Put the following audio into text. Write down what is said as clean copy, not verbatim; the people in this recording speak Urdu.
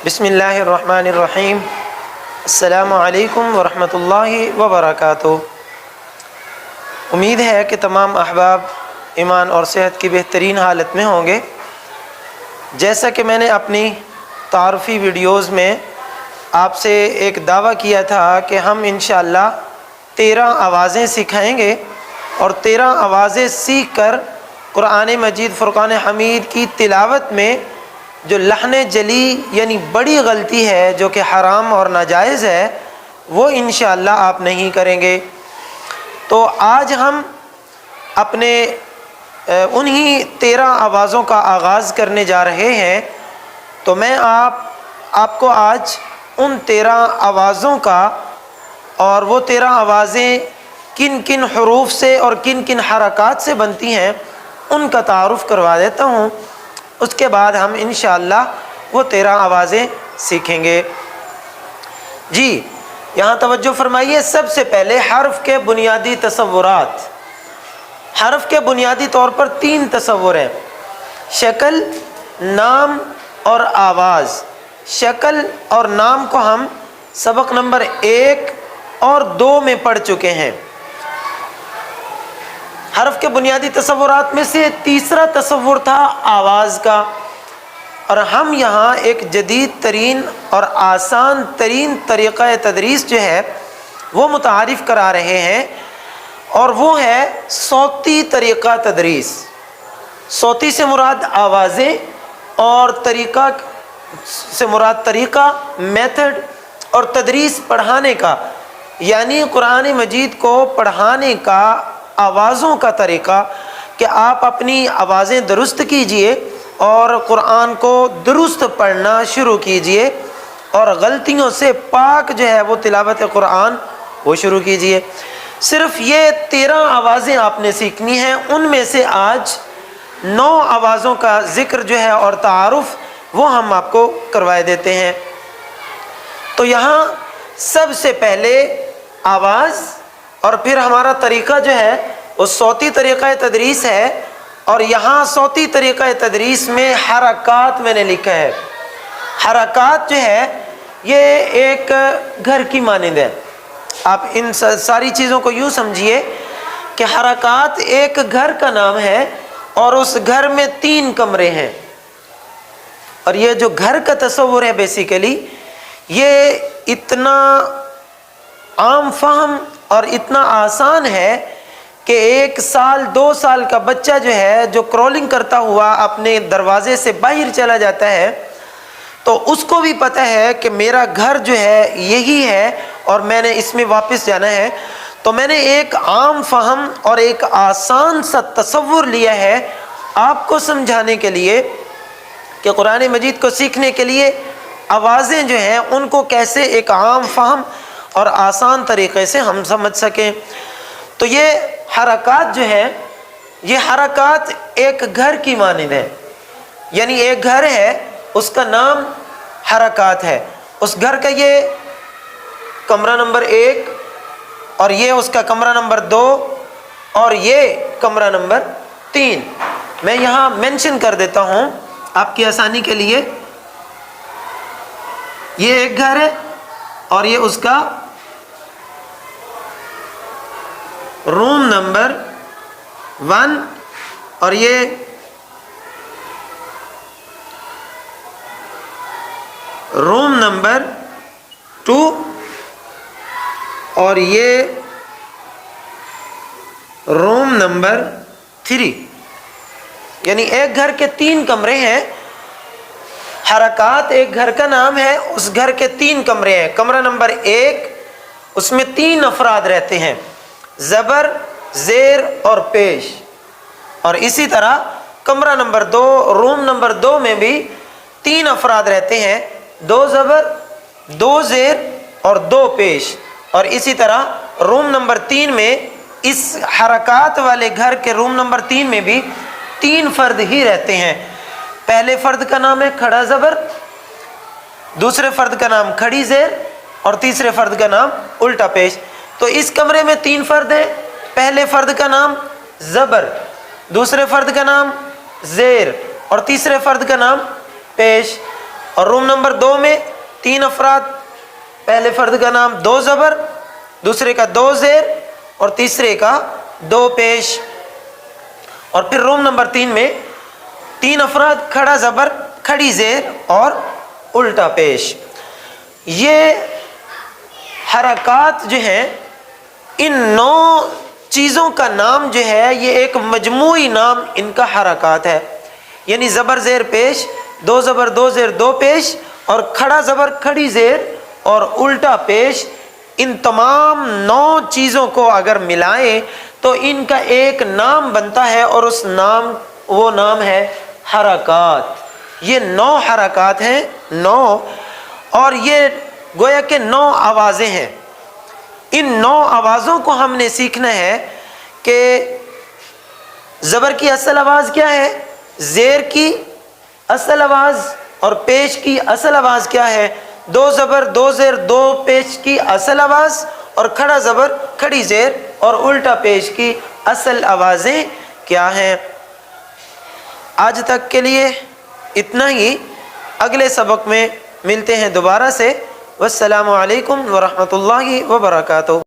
بسم اللہ الرحمن الرحیم۔ السلام علیکم ورحمۃ اللہ وبرکاتہ۔ امید ہے کہ تمام احباب ایمان اور صحت کی بہترین حالت میں ہوں گے۔ جیسا کہ میں نے اپنی تعارفی ویڈیوز میں آپ سے ایک دعویٰ کیا تھا کہ ہم انشاءاللہ 13 آوازیں سکھائیں گے اور 13 آوازیں سیکھ کر قرآن مجید فرقان حمید کی تلاوت میں جو لحن جلی یعنی بڑی غلطی ہے جو کہ حرام اور ناجائز ہے وہ انشاءاللہ آپ نہیں کریں گے۔ تو آج ہم اپنے انہی 13 آوازوں کا آغاز کرنے جا رہے ہیں۔ تو میں آپ کو آج ان 13 آوازوں کا اور وہ 13 آوازیں کن کن حروف سے اور کن کن حرکات سے بنتی ہیں ان کا تعارف کروا دیتا ہوں۔ اس کے بعد ہم انشاءاللہ وہ 13 آوازیں سیکھیں گے۔ جی یہاں توجہ فرمائیے۔ سب سے پہلے حرف کے بنیادی تصورات۔ حرف کے بنیادی طور پر 3 تصور ہیں: شکل، نام اور آواز۔ شکل اور نام کو ہم سبق نمبر 1 اور 2 میں پڑھ چکے ہیں۔ حرف کے بنیادی تصورات میں سے تیسرا تصور تھا آواز کا، اور ہم یہاں ایک جدید ترین اور آسان ترین طریقہ تدریس جو ہے وہ متعارف کرا رہے ہیں، اور وہ ہے صوتی طریقہ تدریس۔ صوتی سے مراد آوازیں اور طریقہ سے مراد طریقہ، میتھڈ، اور تدریس پڑھانے کا، یعنی قرآن مجید کو پڑھانے کا آوازوں کا طریقہ کہ آپ اپنی آوازیں درست کیجئے اور قرآن کو درست پڑھنا شروع کیجئے، اور غلطیوں سے پاک جو ہے وہ تلاوت قرآن وہ شروع کیجئے۔ صرف یہ 13 آوازیں آپ نے سیکھنی ہیں۔ ان میں سے آج 9 آوازوں کا ذکر جو ہے اور تعارف وہ ہم آپ کو کروائے دیتے ہیں۔ تو یہاں سب سے پہلے آواز، اور پھر ہمارا طریقہ جو ہے وہ صوتی طریقہ تدریس ہے، اور یہاں صوتی طریقہ تدریس میں حرکات میں نے لکھا ہے۔ حرکات جو ہے یہ ایک گھر کی مانند ہے۔ آپ ان ساری چیزوں کو یوں سمجھیے کہ حرکات ایک گھر کا نام ہے، اور اس گھر میں 3 کمرے ہیں، اور یہ جو گھر کا تصور ہے بیسیکلی یہ اتنا عام فہم اور اتنا آسان ہے کہ 1 سال 2 سال کا بچہ جو ہے جو کرولنگ کرتا ہوا اپنے دروازے سے باہر چلا جاتا ہے تو اس کو بھی پتہ ہے کہ میرا گھر جو ہے یہی ہے اور میں نے اس میں واپس جانا ہے۔ تو میں نے ایک عام فہم اور ایک آسان سا تصور لیا ہے آپ کو سمجھانے کے لیے کہ قرآن مجید کو سیکھنے کے لیے آوازیں جو ہیں ان کو کیسے ایک عام فہم اور آسان طریقے سے ہم سمجھ سکیں۔ تو یہ حرکات جو ہیں یہ حرکات ایک گھر کی مانند ہے، یعنی ایک گھر ہے اس کا نام حرکات ہے۔ اس گھر کا یہ کمرہ نمبر 1، اور یہ اس کا کمرہ نمبر 2، اور یہ کمرہ نمبر 3۔ میں یہاں مینشن کر دیتا ہوں آپ کی آسانی کے لیے۔ یہ ایک گھر ہے اور یہ اس کا روم نمبر 1، اور یہ روم نمبر 2، اور یہ روم نمبر 3۔ یعنی ایک گھر کے 3 کمرے ہیں۔ حرکات ایک گھر کا نام ہے، اس گھر کے 3 کمرے ہیں۔ کمرہ نمبر 1 اس میں 3 افراد رہتے ہیں، زبر، زیر اور پیش۔ اور اسی طرح کمرہ نمبر 2 روم نمبر 2 میں بھی 3 افراد رہتے ہیں، 2 زبر، 2 زیر اور 2 پیش۔ اور اسی طرح روم نمبر 3 میں اس حرکات والے گھر کے روم نمبر 3 میں بھی 3 فرد ہی رہتے ہیں۔ پہلے فرد کا نام ہے کھڑا زبر، دوسرے فرد کا نام کھڑی زیر، اور تیسرے فرد کا نام الٹا پیش۔ تو اس کمرے میں 3 فرد ہیں۔ پہلے فرد کا نام زبر، دوسرے فرد کا نام زیر، اور تیسرے فرد کا نام پیش۔ اور روم نمبر 2 میں 3 افراد، پہلے فرد کا نام 2 زبر، دوسرے کا 2 زیر اور تیسرے کا 2 پیش۔ اور پھر روم نمبر 3 میں 3 افراد، کھڑا زبر، کھڑی زیر اور الٹا پیش۔ یہ حرکات جو ہیں، ان 9 چیزوں کا نام جو ہے یہ ایک مجموعی نام ان کا حرکات ہے، یعنی زبر زیر پیش، 2 زبر 2 زیر 2 پیش، اور کھڑا زبر کھڑی زیر اور الٹا پیش۔ ان تمام 9 چیزوں کو اگر ملائیں تو ان کا ایک نام بنتا ہے، اور وہ نام ہے حرکات۔ یہ 9 حرکات ہیں، 9، اور یہ گویا کہ 9 آوازیں ہیں۔ ان 9 آوازوں کو ہم نے سیکھنا ہے کہ زبر کی اصل آواز کیا ہے، زیر کی اصل آواز اور پیش کی اصل آواز کیا ہے، 2 زبر 2 زیر 2 پیش کی اصل آواز، اور کھڑا زبر کھڑی زیر اور الٹا پیش کی اصل آوازیں کیا ہیں۔ آج تک کے لیے اتنا ہی، اگلے سبق میں ملتے ہیں دوبارہ سے۔ والسلام علیکم ورحمۃ اللہ وبرکاتہ۔